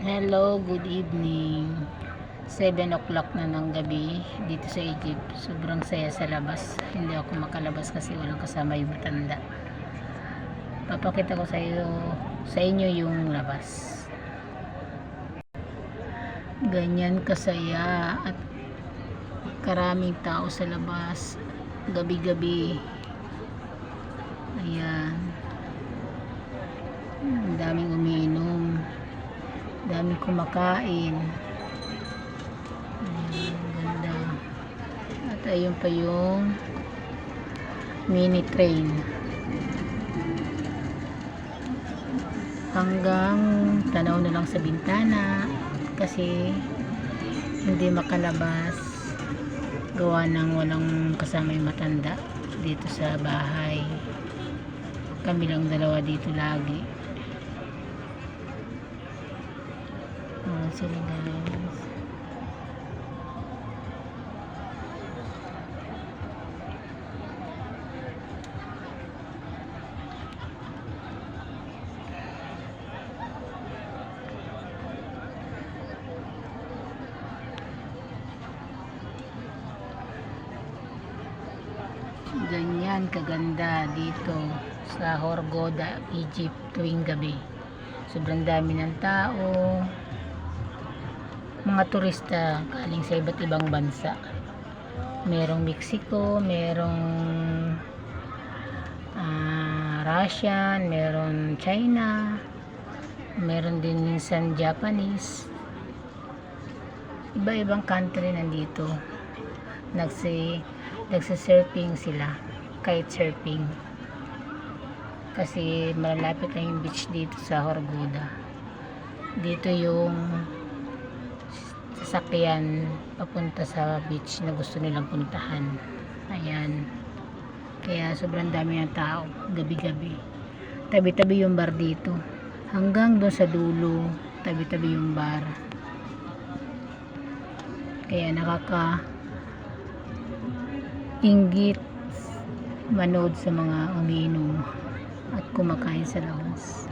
Hello, good evening. 7 o'clock na ng gabi dito sa Egypt. Sobrang saya sa labas. Hindi ako makalabas kasi walang kasama yung matanda. Papakita ko sa inyo yung labas. Ganyan kasaya at karaming tao sa labas. Gabi-gabi. Ayan. Ang daming umiinom. Daming kumakain. Ganda. At ayun pa yung mini train. Hanggang tanaw na lang sa bintana kasi hindi makalabas gawa ng walang kasama yung matanda dito sa bahay. Kami lang dalawa dito lagi. Sila guys. Ganyan kaganda dito sa Hurghada, Egypt tuwing gabi. Sobrang dami ng tao, mga turista galing sa iba't ibang bansa. Merong Mexico, merong Russian, meron China, meron din minsan Japanese. Iba-ibang country nandito. Nagsisurfing sila, kite surfing. Kasi malapit lang yung beach dito sa Hurghada. Dito yung sasakyan papunta sa beach na gusto nilang puntahan. Ayan. Kaya sobrang dami ng tao gabi-gabi. Tabi-tabi yung bar dito. Hanggang doon sa dulo, tabi-tabi yung bar. Kaya inggit manood sa mga umiinom at kumakain sa labas.